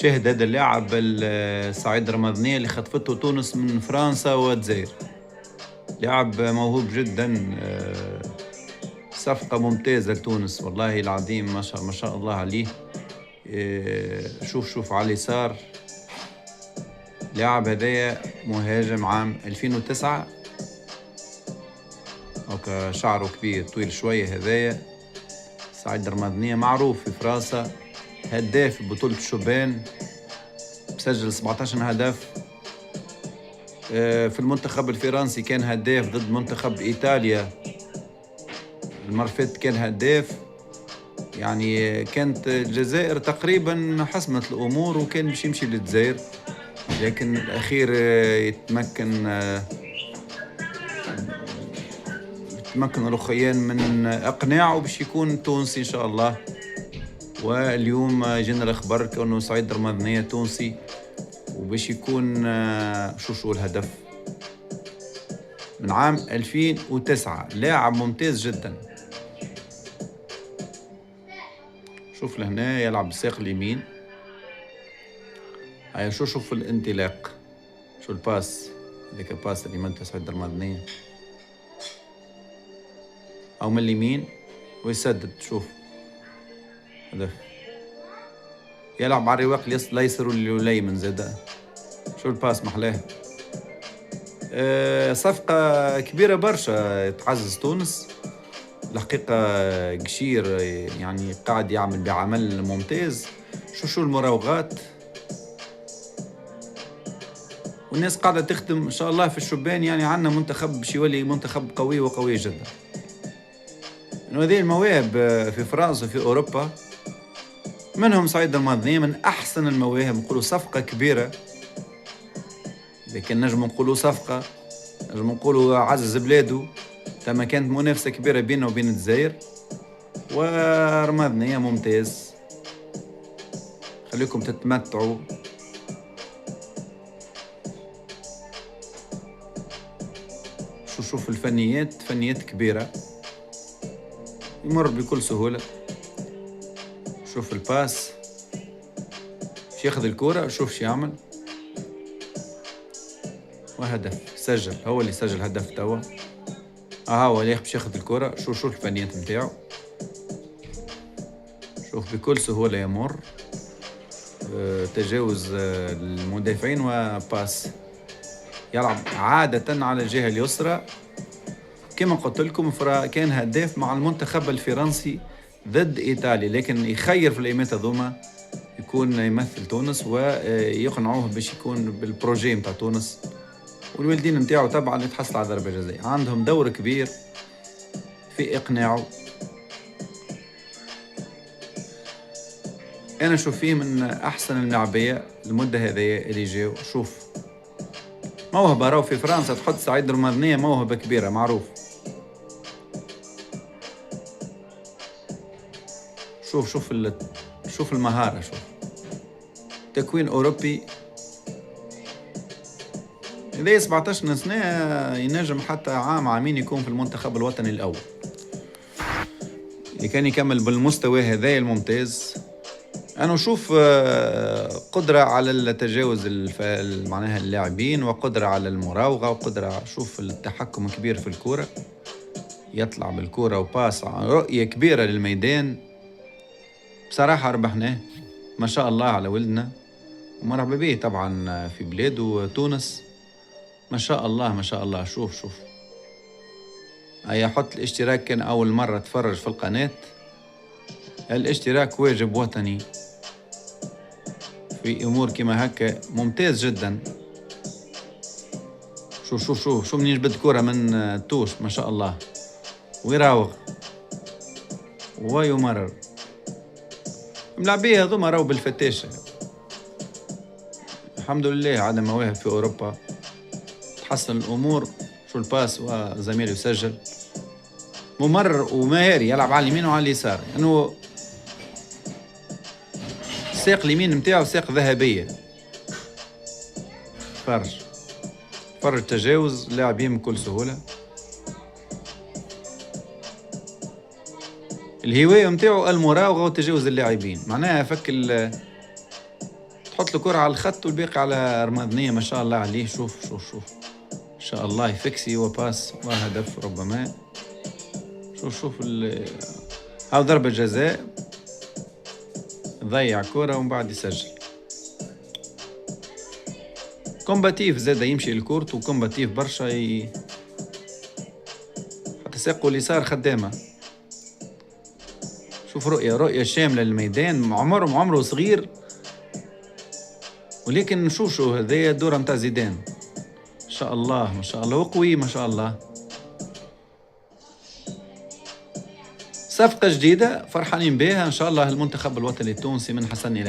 شاهد هذا اللاعب سعيد رمضانية اللي خطفته تونس من فرنسا والجزائر. لاعب موهوب جدا، صفقة ممتازة لتونس والله العظيم، ما شاء الله عليه. شوف على اليسار، لاعب هذايا مهاجم عام 2009، هكا شعره كبير طويل شوية. هذايا سعيد رمضانية معروف في فرنسا، هداف بطولة الشوبان، مسجل 17 هدف. في المنتخب الفرنسي كان هداف ضد منتخب إيطاليا، المرة فاتت كان هداف. يعني كانت الجزائر تقريبا حسمت الأمور وكان باش يمشي للجزائر، لكن الأخير يتمكن الأخيان من إقناعه باش يكون تونسي إن شاء الله. واليوم جينا الأخبار كأنه سعيد رمضانية تونسي، وباش يكون شو الهدف من عام 2009. لاعب ممتاز جدا. شوف لهنا يلعب بالساق اليمين. هيا شوف الانطلاق، شو الباس، هذاك الباس اللي مدها سعيد رمضانية، أو من اليمين ويسدد. شوف هدف، يلعب على الرواق اليسر واليمين زادا. شو الباس محلاه. صفقة كبيرة برشا تعزز تونس الحقيقة. قشير يعني قاعد يعمل بعمل ممتاز. شو المراوغات، والناس قاعدة تخدم إن شاء الله في الشبان. يعني عندنا منتخب باش يولي منتخب قوي وقوي جدا. إنه هذه المواهب في فرنسا وفي أوروبا، منهم سعيد رمضانية من أحسن المواهب. نقولوا صفقة كبيرة، لكن نجم نقولوا صفقة، نجم نقولوا عزز بلاده. تما كانت منافسة كبيرة بينه وبين الجزائر، ورمضانية ممتاز. خليكم تتمتعوا. شوف الفنيات، فنيات كبيرة، يمر بكل سهولة. شوف الباس، شي ياخذ الكرة، شوف شي يعمل، وهدف. سجل، هو اللي سجل هدف توا. هو اللي باش ياخذ الكرة. شوف الفنيات نتاعو، شوف بكل سهولة يمر، تجاوز المدافعين وباس. يلعب عادة على الجهة اليسرى. كما قلت لكم كان هداف مع المنتخب الفرنسي ضد إيطاليا، لكن يخير في الأيامات هذوما يكون يمثل تونس ويقنعوه باش يكون بالبروجي متاع تونس. والوالدين نتاعو طبعا يتحصل على ضربة جزاء، عندهم دور كبير في إقناعه. أنا أشوف فيه من أحسن اللاعبية المدة هذه اللي جاو. شوف موهبة، راهو في فرنسا تحط سعيد رمضانية موهبة كبيرة معروف. شوف المهارة، شوف تكوين أوروبي. إذا 17 سنة ينجم حتى عامين يكون في المنتخب الوطني الأول. اللي كان يكمل بالمستوى هذا الممتاز، أنا أشوف قدرة على التجاوز معناها اللاعبين، وقدرة على المراوغة، وقدرة شوف التحكم كبير في الكرة، يطلع بالكرة وباس، رؤية كبيرة للميدان. بصراحة ربحناه، ما شاء الله على ولدنا، ومرحبا به طبعا في بلاده تونس. ما شاء الله ما شاء الله. شوف هيا حط الاشتراك، كان أول مرة تفرج في القناة. الاشتراك واجب وطني في أمور كما هكا، ممتاز جدا. شوف منين جبت كرة من توش، ما شاء الله، ويراوغ ويمرر. ملاعبيه هذوما راهو بالفتاشة. الحمد لله عندنا مواهب في أوروبا، تحسن الأمور. شو الباس، وزميله يسجل. ممرر ومهاري، يلعب على اليمين وعلى اليسار، لأنه ساق اليمين متاعه ساق ذهبية. فرج تجاوز لاعبين بكل سهولة. الهواية متاعه المراوغة وتجاوز اللاعبين، معناها تحط الكرة على الخط والباقي على رمضانية ما شاء الله عليه. شوف شوف شوف ان شاء الله يفكسي وباس وهدف ربما. شوف شوف هاو ضربة جزاء، ضيع كرة ومن بعد يسجل. كومباتيف زاد يمشي الكورت وكومباتيف برشا حتى ساقه اليسار خدامة. شوف رؤية شاملة للميدان. عمره صغير ولكن نشوف شو هذايا الدورة متاع زيدان ما شاء الله ما شاء الله، وقوي ما شاء الله. صفقة جديدة فرحانين بها إن شاء الله. المنتخب الوطني التونسي من حسن إلى